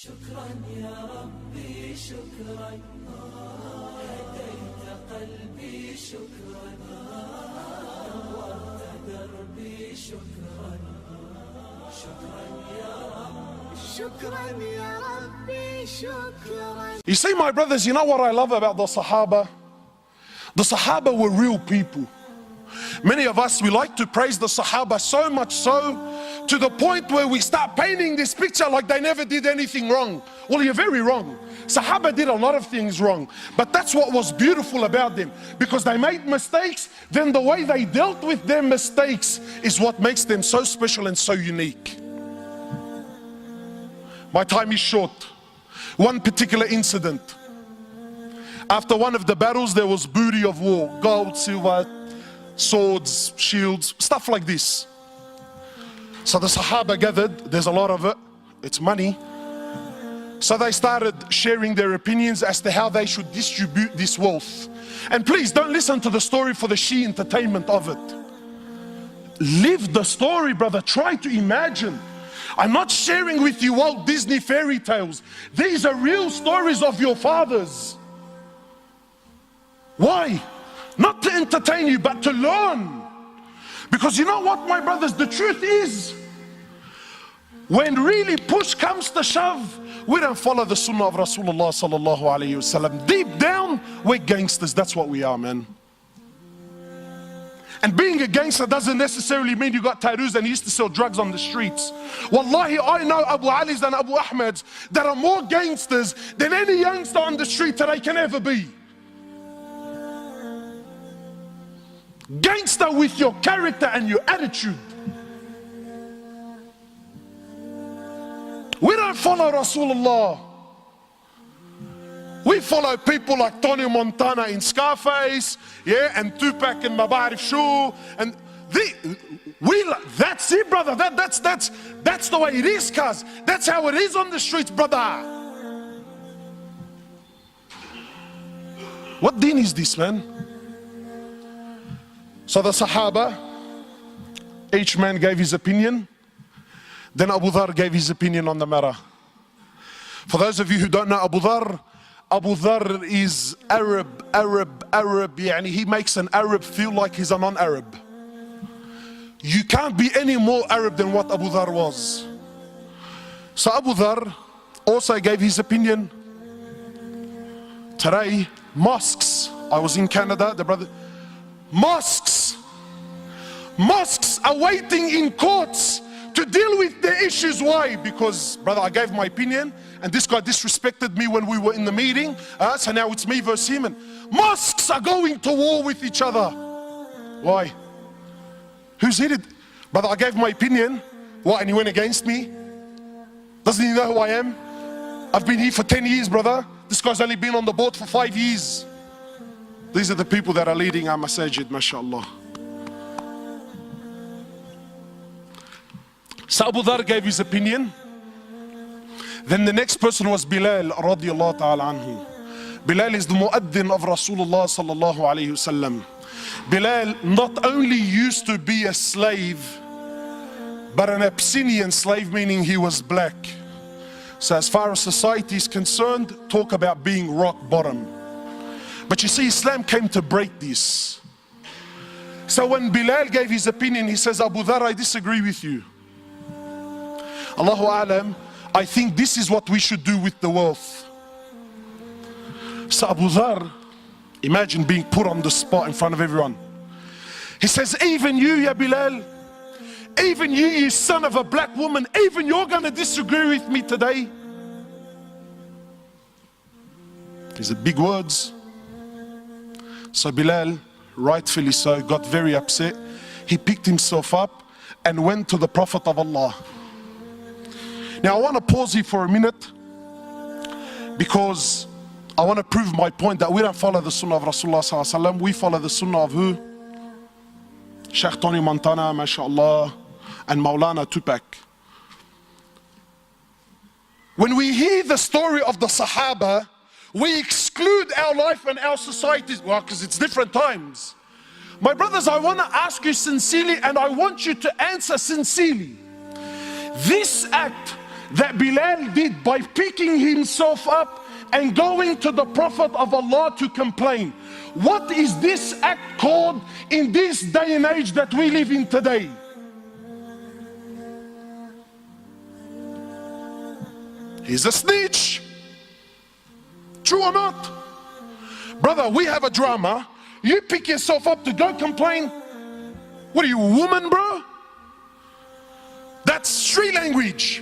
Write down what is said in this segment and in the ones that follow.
شكرا يا ربي شكرا هديت قلبي شكرا نورت دربي شكرا شكرا يا رب شكرا يا ربي شكرا. You see, my brothers, you know what I love about the Sahaba? The Sahaba were real people. Many of us, we like to praise the Sahaba so much so to the point where we start painting this picture like they never did anything wrong. Well, you're very wrong. Sahaba did a lot of things wrong, but that's what was beautiful about them, because they made mistakes. Then the way they dealt with their mistakes is what makes them so special and so unique. My time is short. One particular incident. After one of the battles, there was booty of war, gold, silver, swords, shields, stuff like this. So the Sahaba gathered, there's a lot of it, it's money. So they started sharing their opinions as to how they should distribute this wealth. And please don't listen to the story for the sheer entertainment of it. Live the story, brother. Try to imagine. I'm not sharing with you Walt Disney fairy tales. These are real stories of your fathers. Why? Not to entertain you, but to learn. Because you know what, my brothers, the truth is, when really push comes to shove, we don't follow the sunnah of Rasulullah sallallahu alayhi wasallam. Deep down, we're gangsters. That's what we are, man. And being a gangster doesn't necessarily mean you got tattoos and you used to sell drugs on the streets. Wallahi, I know Abu Ali's and Abu Ahmed's that are more gangsters than any youngster on the street today can ever be. Gangster with your character and your attitude. We don't follow Rasulullah. We follow people like Tony Montana in Scarface, yeah, and Tupac in Mabarif Shoo, and that's it, brother. That's the way it is, cuz. That's how it is on the streets, brother. What deen is this, man? So the Sahaba, each man gave his opinion. Then Abu Dhar gave his opinion on the matter. For those of you who don't know Abu Dhar is Arab. Yani he makes an Arab feel like he's a non-Arab. You can't be any more Arab than what Abu Dhar was. So Abu Dhar also gave his opinion. Today, mosques. I was in Canada, the brother. Mosques are waiting in courts to deal with their issues. Why? Because, brother, I gave my opinion and this guy disrespected me when we were in the meeting, so now it's me versus him. And mosques are going to war with each other. Why? Who's hit it? Brother, I gave my opinion. What, and he went against me? Doesn't he know who I am? I've been here for 10 years, brother. This guy's only been on the board for 5 years. These are the people that are leading our masajid, mashallah. So Abu Dhar gave his opinion. Then the next person was Bilal radiallahu ta'ala anhu. Bilal is the muaddin of Rasulullah sallallahu alayhi wasallam. Bilal not only used to be a slave, but an Abyssinian slave, meaning he was black. So as far as society is concerned, talk about being rock bottom. But you see, Islam came to break this. So when Bilal gave his opinion, he says, Abu Dhar, I disagree with you. Allahu A'lam, I think this is what we should do with the wealth. So Abu Dhar, imagine being put on the spot in front of everyone. He says, even you, ya Bilal, even you son of a black woman, even you're going to disagree with me today. These are big words. So Bilal, rightfully so, got very upset. He picked himself up and went to the Prophet of Allah. Now I want to pause here for a minute because I want to prove my point that we don't follow the sunnah of Rasulullah sallallahu alaihi wasallam. We follow the sunnah of who? Sheikh Tony Montana, mashallah, and Maulana Tupac. When we hear the story of the Sahaba, we exclude our life and our societies. Well, because it's different times. My brothers, I want to ask you sincerely, and I want you to answer sincerely. This act that Bilal did by picking himself up and going to the Prophet of Allah to complain. What is this act called in this day and age that we live in today? He's a snitch. True or not? Brother, we have a drama. You pick yourself up to go complain. What are you, a woman, bro? That's street language.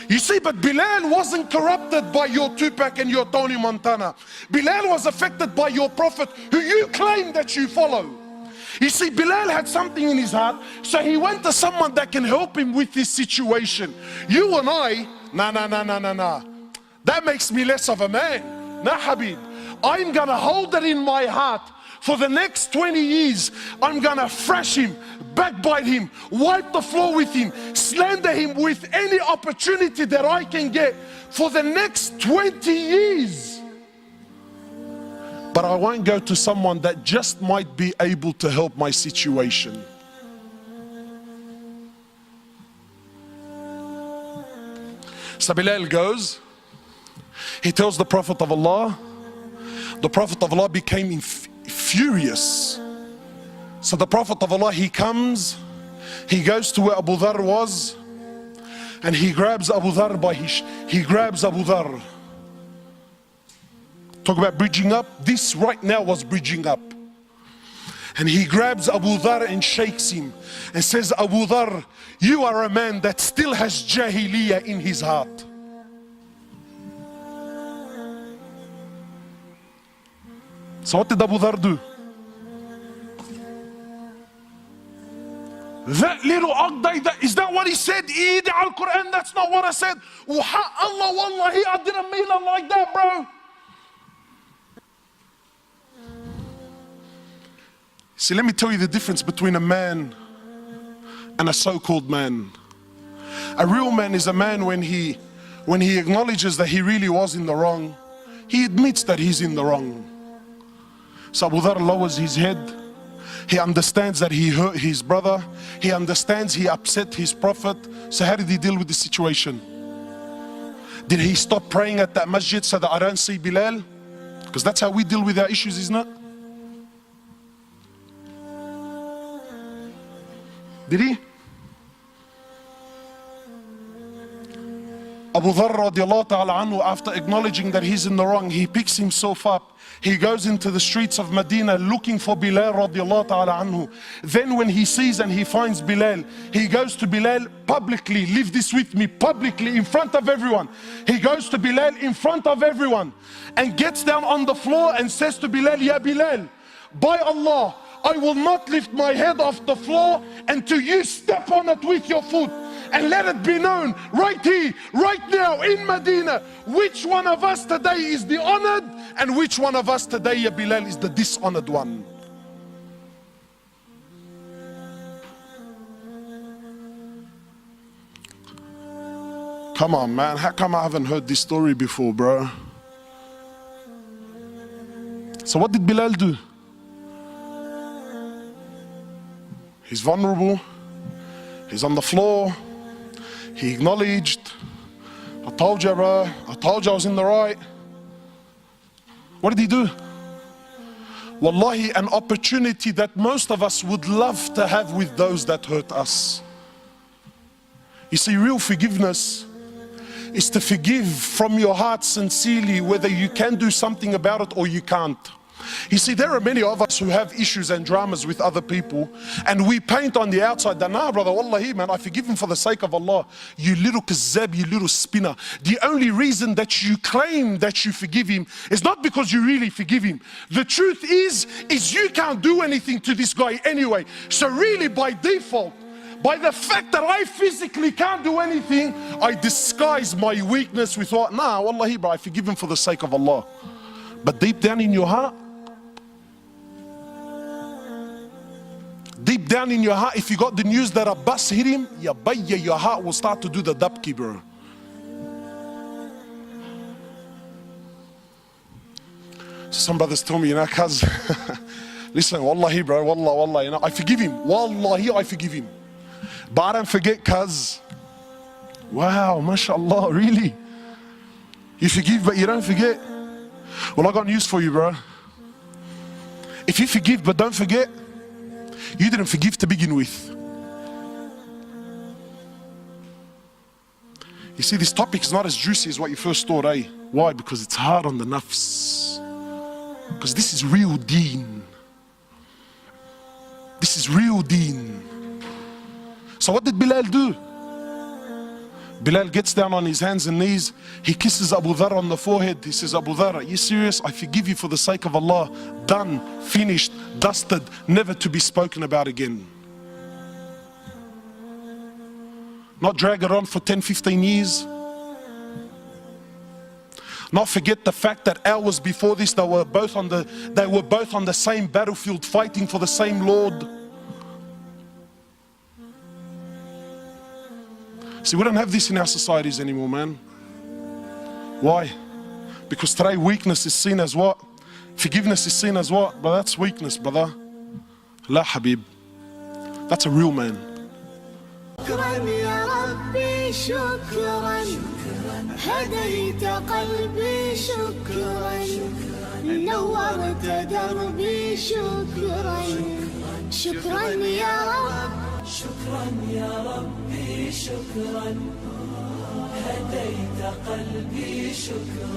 You see, but Bilal wasn't corrupted by your Tupac and your Tony Montana. Bilal was affected by your Prophet, who you claim that you follow. You see, Bilal had something in his heart, so he went to someone that can help him with this situation. You and I, nah. That makes me less of a man. Nah, Habib. I'm gonna hold it in my heart. For the next 20 years, I'm gonna thrash him, backbite him, wipe the floor with him, slander him with any opportunity that I can get for the next 20 years. But I won't go to someone that just might be able to help my situation. So Bilal goes, he tells the Prophet of Allah. The Prophet of Allah became furious. So the Prophet of Allah, he comes, he goes to where Abu Dharr was, and he grabs Abu Dharr he grabs Abu Dharr. Talk about bridging up. This right now was bridging up. And he grabs Abu Dharr and shakes him and says, Abu Dharr, you are a man that still has jahiliyyah in his heart. So what did Abu Dharr do? That little Aqday, is that what he said? Eid al-Quran, that's not what I said. Allah, wallahi, I didn't mean it like that, bro. See, let me tell you the difference between a man and a so-called man. A real man is a man when he acknowledges that he really was in the wrong, he admits that he's in the wrong. So Abu Dharr lowers his head. He understands that he hurt his brother. He understands he upset his Prophet. So how did he deal with the situation? Did he stop praying at that masjid so that I don't see Bilal? Because that's how we deal with our issues, isn't it? Did he? Abu Dharr radiallahu ta'ala anhu, after acknowledging that he's in the wrong, he picks himself up. He goes into the streets of Medina looking for Bilal radiallahu ta'ala anhu. Then when he sees and he finds Bilal, he goes to Bilal publicly. Leave this with me, publicly, in front of everyone. He goes to Bilal in front of everyone and gets down on the floor and says to Bilal, Ya Bilal, by Allah, I will not lift my head off the floor until you step on it with your foot. And let it be known right here, right now in Medina, which one of us today is the honored and which one of us today, Ya Bilal, is the dishonored one. Come on, man, how come I haven't heard this story before, bro? So what did Bilal do? He's vulnerable, he's on the floor, he acknowledged, I told you, bro, I told you I was in the right. What did he do? Wallahi, an opportunity that most of us would love to have with those that hurt us. You see, real forgiveness is to forgive from your heart sincerely, whether you can do something about it or you can't. You see, there are many of us who have issues and dramas with other people, and we paint on the outside that, nah, brother, wallahi, man, I forgive him for the sake of Allah. You little kazzab, you little spinner. The only reason that you claim that you forgive him is not because you really forgive him. The truth is you can't do anything to this guy anyway. So really, by default, by the fact that I physically can't do anything, I disguise my weakness with what? Nah, wallahi, bro, I forgive him for the sake of Allah. But deep down in your heart, deep down in your heart, if you got the news that a bus hit him, your heart will start to do the dabki, bro. Some brothers tell me, cuz, listen, wallahi, bro, wallah, I forgive him. Wallahi, I forgive him. But I don't forget, cuz, Wow, mashallah, really? You forgive but you don't forget? Well, I got news for you, bro. If you forgive but don't forget, you didn't forgive to begin with. You see, this topic is not as juicy as what you first thought, eh? Why? Because it's hard on the nafs. Because this is real deen. This is real deen. So what did Bilal do? Bilal gets down on his hands and knees. He kisses Abu Dhar on the forehead. He says, Abu Dhar, are you serious? I forgive you for the sake of Allah. Done, finished, dusted, never to be spoken about again. Not drag it on for 10, 15 years. Not forget the fact that hours before this, they were both on the same battlefield fighting for the same Lord. See, we don't have this in our societies anymore, man. Why? Because today weakness is seen as what? Forgiveness is seen as what? But that's weakness, brother. La Habib. That's a real man. شكرا يا ربي شكرا هديت قلبي شكرا نورت دربي شكرا شكرا يا رب شكرا يا ربي شكرا هديت قلبي شكرا